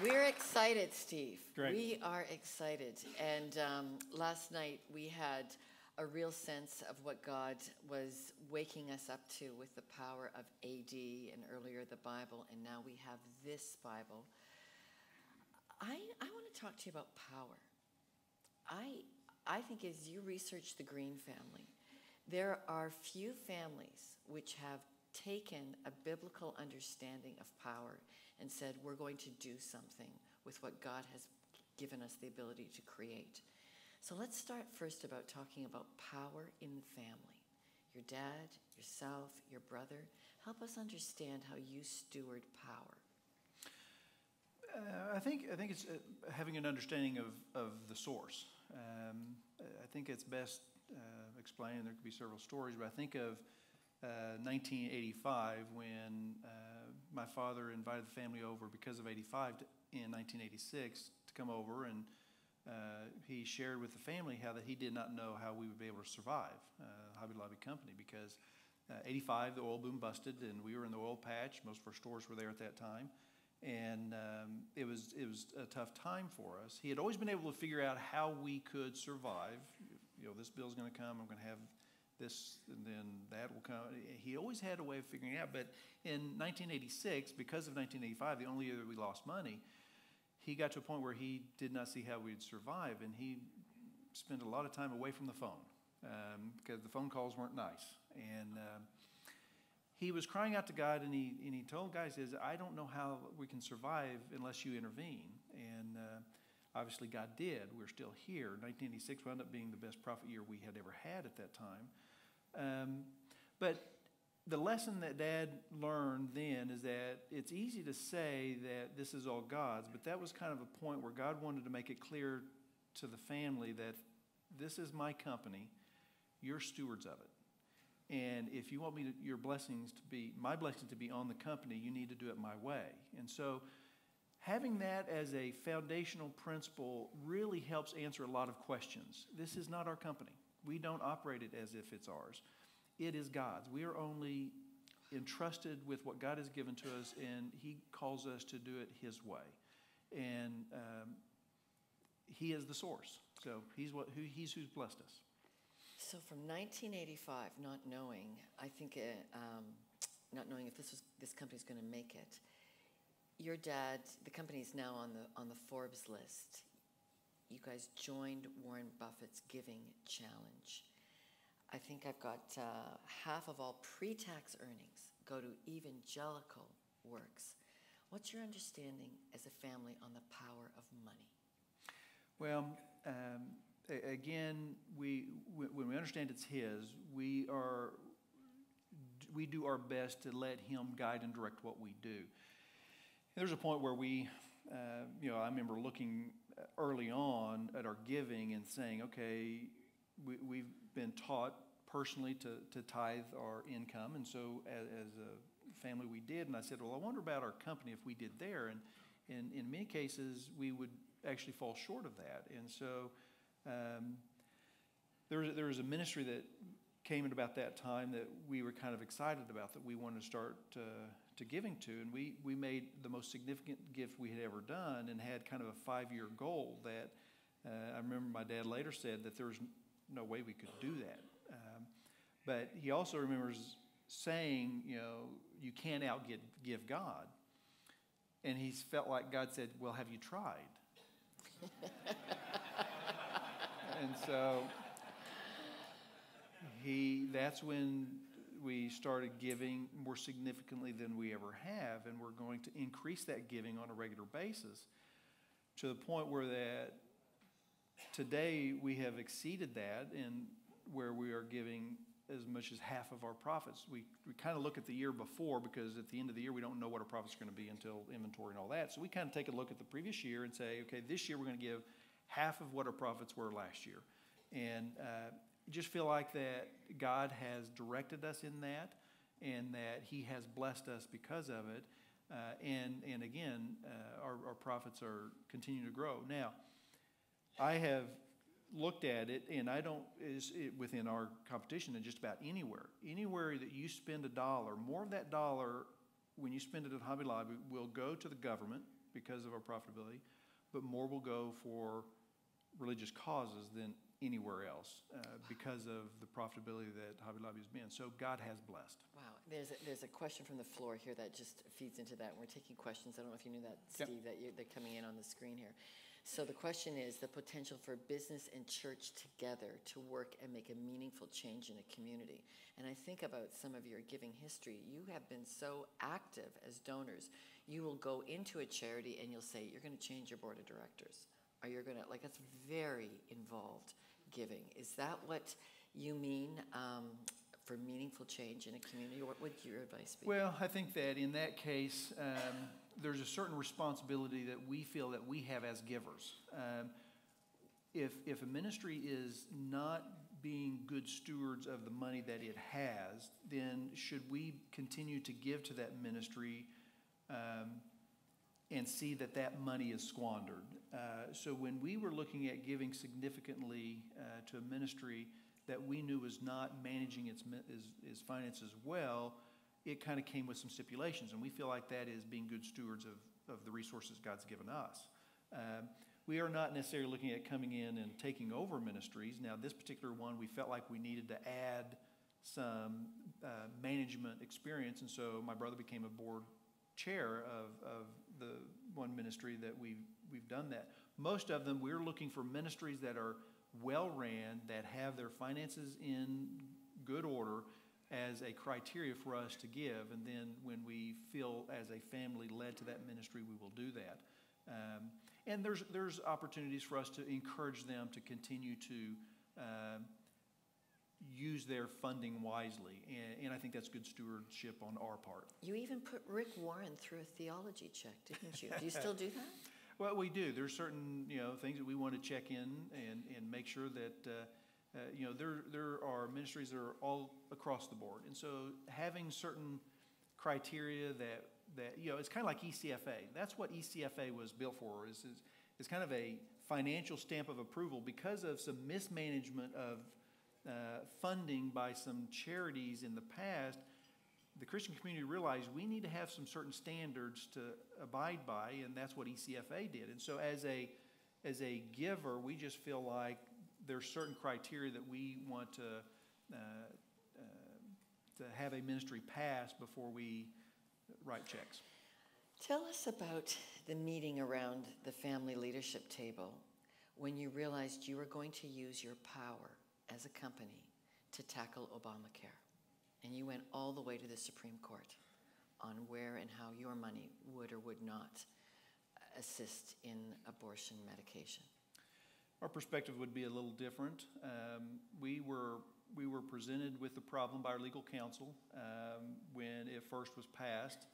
We're excited, Steve. Great. We are excited. And last night we had a real sense of what God was waking us up to with the power of AD and earlier the Bible, and now we have this Bible. I want to talk to you about power. I think as you research the Green family, there are few families which have taken a biblical understanding of power and said, we're going to do something with what God has given us the ability to create. So let's start first about talking about power in the family. Your dad, yourself, your brother. Help us understand how you steward power. I think it's having an understanding of the source. I think it's best explained. There could be several stories, but I think of 1985 when my father invited the family over because of 85 in 1986 to come over, and he shared with the family how that he did not know how we would be able to survive Hobby Lobby Company because 85 the oil boom busted and we were in the oil patch. Most of our stores were there at that time, and it was a tough time for us. He had always been able to figure out how we could survive. You know, this bill's going to come. I'm going to have this, and then that will come. He always had a way of figuring it out. But in 1986, because of 1985, the only year that we lost money, he got to a point where he did not see how we'd survive, and he spent a lot of time away from the phone because the phone calls weren't nice. And he was crying out to God, and he told God, he says, I don't know how we can survive unless you intervene. And obviously God did. We're still here. 1986 wound up being the best profit year we had ever had at that time. But the lesson that Dad learned then is that it's easy to say that this is all God's, but that was kind of a point where God wanted to make it clear to the family that this is my company, you're stewards of it. And if you want me to, your blessings to be, my blessing to be on the company, you need to do it my way. And so having that as a foundational principle really helps answer a lot of questions. This is not our company. We don't operate it as if it's ours. It is God's. We are only entrusted with what God has given to us, and He calls us to do it His way. And He is the source. So He's who's blessed us. So from 1985, not knowing, I think, not knowing if this company's going to make it, your dad, the company's now on the Forbes list. You guys joined Warren Buffett's Giving Challenge. I think I've got half of all pre-tax earnings go to evangelical works. What's your understanding as a family on the power of money? Well, again, when we understand it's His, we do our best to let Him guide and direct what we do. There's a point where I remember looking early on at our giving and saying, okay, we've been taught personally to tithe our income, and so as a family we did. And I said, well, I wonder about our company if we did there. And in many cases, we would actually fall short of that. And so there was a ministry that came at about that time that we were kind of excited about, that we wanted to start to giving to, and we made the most significant gift we had ever done and had kind of a 5-year goal that I remember my dad later said that there was no way we could do that. But he also remembers saying, you can't outgive God. And he felt like God said, well, have you tried? And so that's when we started giving more significantly than we ever have, and we're going to increase that giving on a regular basis to the point where that today we have exceeded that, and where we are giving as much as half of our profits. We kind of look at the year before, because at the end of the year we don't know what our profits are going to be until inventory and all that. So we kind of take a look at the previous year and say, okay, this year we're going to give half of what our profits were last year. And just feel like that God has directed us in that, and that He has blessed us because of it. And again, our profits are continuing to grow. Now, I have looked at it, and within our competition and just about anywhere that you spend $1, more of that dollar when you spend it at Hobby Lobby will go to the government because of our profitability, but more will go for religious causes than anywhere else because of the profitability that Hobby Lobby has been. So God has blessed. Wow. There's a question from the floor here that just feeds into that. We're taking questions. I don't know if you knew that, Steve, that they're coming in on the screen here. So the question is the potential for business and church together to work and make a meaningful change in a community. And I think about some of your giving history. You have been so active as donors. You will go into a charity and you'll say, you're going to change your board of directors. Or you're going to, like, that's very involved giving. Is that what you mean for meaningful change in a community? What would your advice be? Well, I think that in that case, there's a certain responsibility that we feel that we have as givers. If a ministry is not being good stewards of the money that it has, then should we continue to give to that ministry and see that that money is squandered? So when we were looking at giving significantly to a ministry that we knew was not managing its finances well, it kind of came with some stipulations, and we feel like that is being good stewards of the resources God's given us. We are not necessarily looking at coming in and taking over ministries. Now, this particular one, we felt like we needed to add some management experience, and so my brother became a board chair of the one ministry that we've done that. Most of them, we're looking for ministries that are well-ran, that have their finances in good order as a criteria for us to give. And then when we feel as a family led to that ministry, we will do that. And there's opportunities for us to encourage them to continue to use their funding wisely. And I think that's good stewardship on our part. You even put Rick Warren through a theology check, didn't you? Do you still do that? Well, we do. There's certain things that we want to check in and make sure that there are ministries that are all across the board, and so having certain criteria that it's kind of like ECFA. That's what ECFA was built for. Is kind of a financial stamp of approval because of some mismanagement of funding by some charities in the past. The Christian community realized we need to have some certain standards to abide by, and that's what ECFA did. And so as a giver, we just feel like there's certain criteria that we want to have a ministry pass before we write checks. Tell us about the meeting around the family leadership table when you realized you were going to use your power as a company to tackle Obamacare. And you went all the way to the Supreme Court on where and how your money would or would not assist in abortion medication. Our perspective would be a little different. We were presented with the problem by our legal counsel when it first was passed.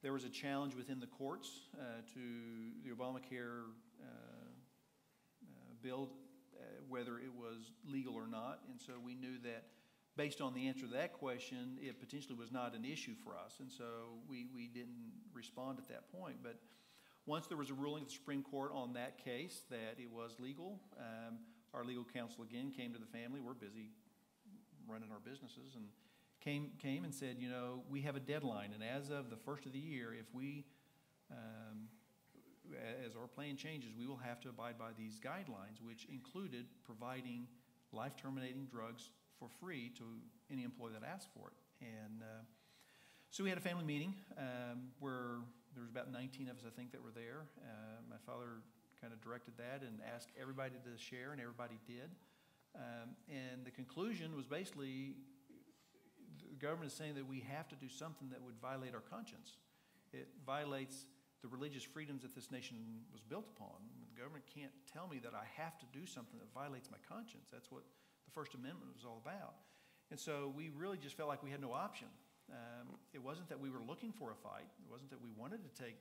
There was a challenge within the courts to the Obamacare bill, whether it was legal or not. And so we knew that based on the answer to that question, it potentially was not an issue for us. And so we didn't respond at that point. But once there was a ruling of the Supreme Court on that case that it was legal, our legal counsel again came to the family. We're busy running our businesses, and came and said, we have a deadline, and as of the first of the year, if we, as our plan changes, we will have to abide by these guidelines, which included providing life-terminating drugs for free to any employee that asked for it. And so we had a family meeting where there was about 19 of us, I think, that were there. My father kind of directed that and asked everybody to share, and everybody did. And the conclusion was basically the government is saying that we have to do something that would violate our conscience. It violates the religious freedoms that this nation was built upon. The government can't tell me that I have to do something that violates my conscience. That's what the First Amendment was all about. And so we really just felt like we had no option. It wasn't that we were looking for a fight. It wasn't that we wanted to take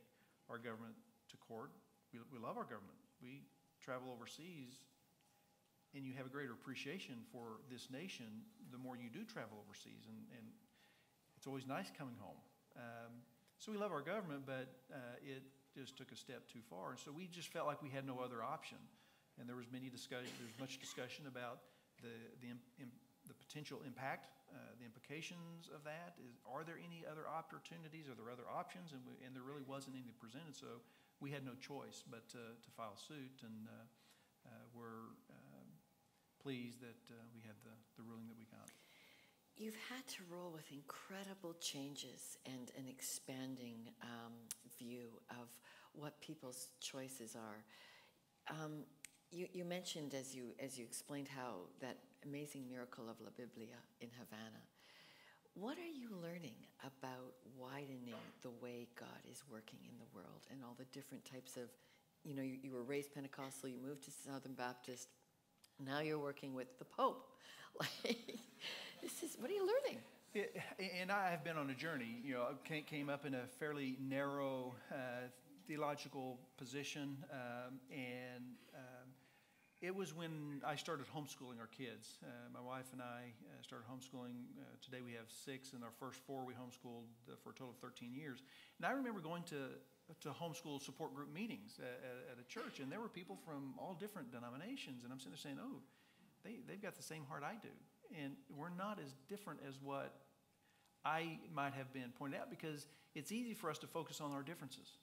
our government to court. We love our government. We travel overseas, and you have a greater appreciation for this nation the more you do travel overseas. And it's always nice coming home. So we love our government, but it just took a step too far. And so we just felt like we had no other option. And there was much discussion about the potential impact, the implications of that. Are there any other opportunities? Are there other options? And there really wasn't any presented. So we had no choice but to file suit, and we're pleased that we had the ruling that we got. You've had to roll with incredible changes and an expanding view of what people's choices are. You mentioned as you explained how that amazing miracle of La Biblia in Havana. What are you learning about widening the way God is working in the world and all the different types of, you were raised Pentecostal, you moved to Southern Baptist, now you're working with the Pope. What are you learning? And I have been on a journey. Came up in a fairly narrow theological position, and it was when I started homeschooling our kids. My wife and I started homeschooling. Today we have 6, and our first 4 we homeschooled for a total of 13 years. And I remember going to homeschool support group meetings at a church, and there were people from all different denominations, and I'm sitting there saying, oh, they've got the same heart I do. And we're not as different as what I might have been pointed out, because it's easy for us to focus on our differences.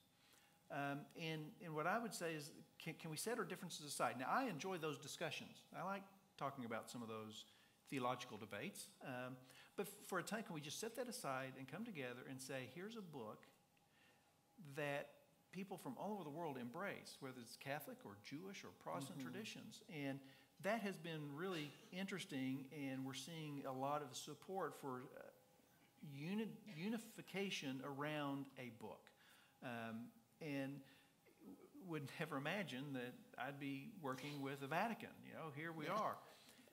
And what I would say is, can we set our differences aside? Now, I enjoy those discussions. I like talking about some of those theological debates. But for a time, can we just set that aside and come together and say, here's a book that people from all over the world embrace, whether it's Catholic or Jewish or Protestant traditions. And that has been really interesting, and we're seeing a lot of support for unification around a book. And would never imagine that I'd be working with the Vatican. Here we are.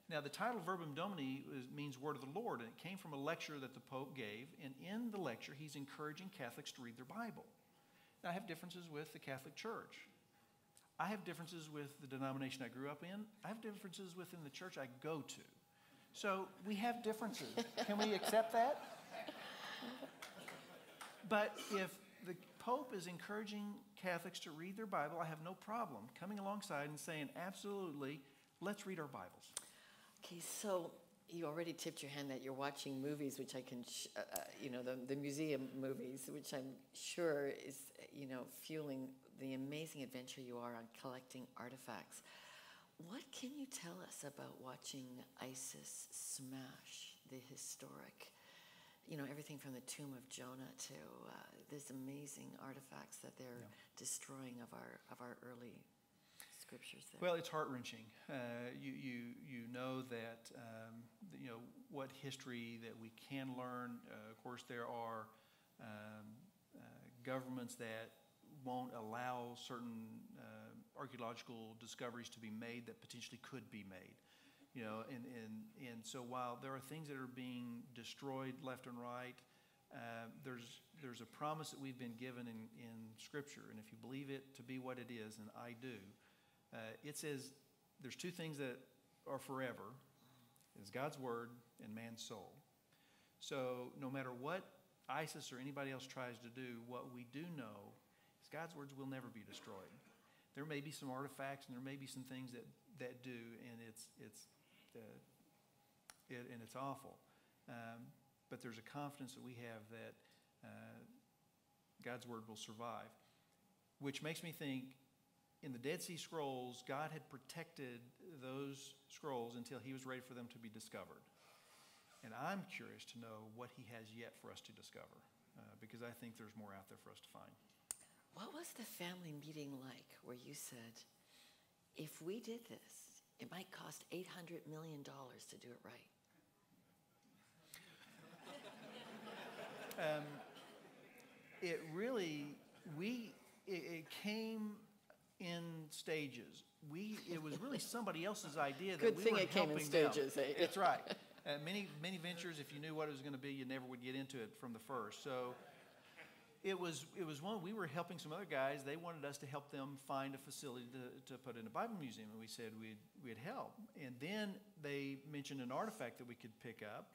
Now, the title Verbum Domini means Word of the Lord, and it came from a lecture that the Pope gave, and in the lecture, he's encouraging Catholics to read their Bible. Now, I have differences with the Catholic Church. I have differences with the denomination I grew up in. I have differences within the church I go to. So we have differences. Can we accept that? But if the Pope is encouraging Catholics to read their Bible, I have no problem coming alongside and saying, absolutely, let's read our Bibles. Okay, so you already tipped your hand that you're watching movies, which I can, the museum movies, which I'm sure is, fueling the amazing adventure you are on collecting artifacts. What can you tell us about watching ISIS smash the historic, everything from the tomb of Jonah to these amazing artifacts that they're destroying of our early scriptures there? Well, it's heart-wrenching. You know that, what history that we can learn. Of course, there are governments that won't allow certain archaeological discoveries to be made that potentially could be made. And so while there are things that are being destroyed left and right, there's a promise that we've been given in Scripture, and if you believe it to be what it is, and I do, it says there's 2 things that are forever. It's God's Word and man's soul. So no matter what ISIS or anybody else tries to do, what we do know is God's words will never be destroyed. There may be some artifacts and there may be some things that do, and it's awful. But there's a confidence that we have that God's word will survive, which makes me think in the Dead Sea Scrolls, God had protected those scrolls until he was ready for them to be discovered. And I'm curious to know what he has yet for us to discover, because I think there's more out there for us to find. What was the family meeting like where you said, if we did this, it might cost $800 million to do it right? It came in stages. It was really somebody else's idea that we were helping them. Good thing it came in stages. That's right. Many ventures, if you knew what it was going to be, you never would get into it from the first. So it was one, we were helping some other guys. They wanted us to help them find a facility to put in a Bible museum, and we said we'd help. And then they mentioned an artifact that we could pick up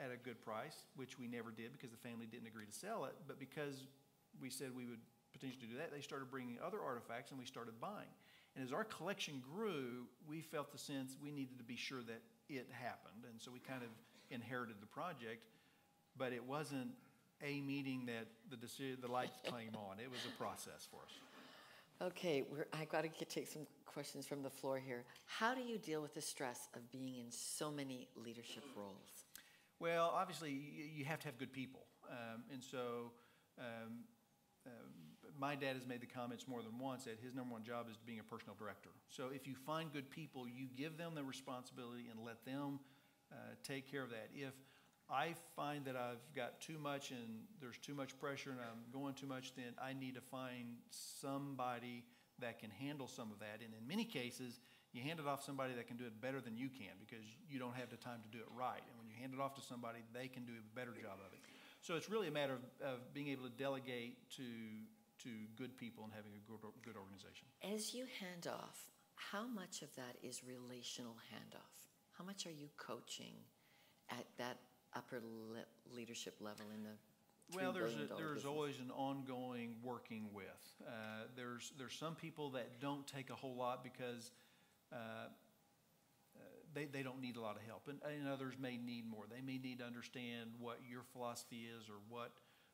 at a good price, which we never did because the family didn't agree to sell it. But because we said we would potentially do that, they started bringing other artifacts, and we started buying. And as our collection grew, we felt the sense we needed to be sure that it happened. And so we kind of inherited the project, but it wasn't a meeting that the lights came on. It was a process for us. Okay, I got to take some questions from the floor here. How do you deal with the stress of being in so many leadership roles? Well, obviously, you have to have good people. And so my dad has made the comments more than once that his number one job is being a personnel director. So if you find good people, you give them the responsibility and let them take care of that. If I find that I've got too much and there's too much pressure and I'm going too much, then I need to find somebody that can handle some of that. And in many cases, you hand it off to somebody that can do it better than you can because you don't have the time to do it right. And when you hand it off to somebody, they can do a better job of it. So it's really a matter of being able to delegate to good people and having a good organization. As you hand off, how much of that is relational handoff? How much are you coaching at that upper leadership level in the Well, there's always an ongoing working with. There's some people that don't take a whole lot because they don't need a lot of help, and others may need more. They may need to understand what your philosophy is or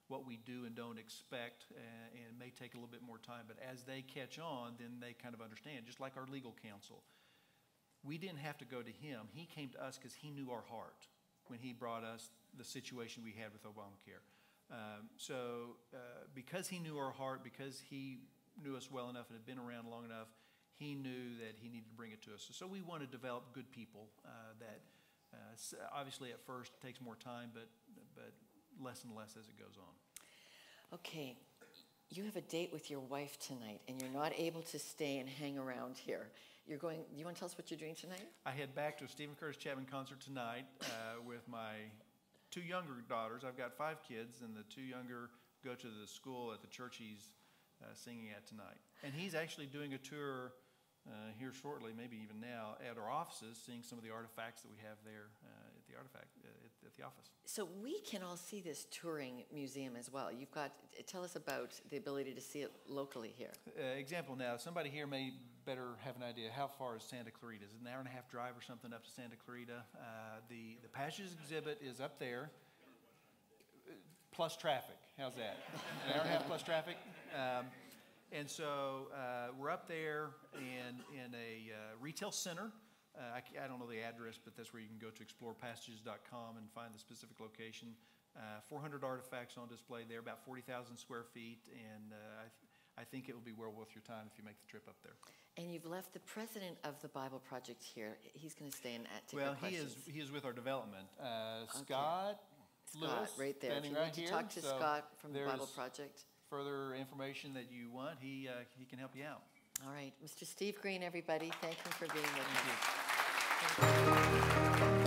what we do and don't expect, and it may take a little bit more time. But as they catch on, then they kind of understand. Just like our legal counsel, we didn't have to go to him. He came to us because he knew our heart when he brought us the situation we had with Obamacare. Because he knew our heart, because he knew us well enough and had been around long enough, he knew that he needed to bring it to us. So we want to develop good people that obviously at first takes more time, but less and less as it goes on. Okay, you have a date with your wife tonight, and you're not able to stay and hang around here. You want to tell us what you're doing tonight? I head back to a Stephen Curtis Chapman concert tonight with my two younger daughters. I've got 5 kids, and the 2 younger go to the school at the church he's singing at tonight. And he's actually doing a tour here shortly, maybe even now, at our offices, seeing some of the artifacts that we have there at the office. So we can all see this touring museum as well. Tell us about the ability to see it locally here. Example now, somebody here may better have an idea. How far is Santa Clarita? Is it an hour-and-a-half drive or something up to Santa Clarita? The Passages exhibit is up there, plus traffic. How's that? An hour-and-a-half plus traffic? And so we're up there in a retail center. I don't know the address, but that's where you can go to explorepassages.com and find the specific location. 400 artifacts on display there, about 40,000 square feet, and I think it will be well worth your time if you make the trip up there. And you've left the president of the Bible Project here. He's going to stay and take our questions. He is with our development. Scott Lewis, right there. If you need to talk to Scott from the Bible Project. Further information that you want, he can help you out. All right. Mr. Steve Green, everybody, thank you for being with us. Thank you.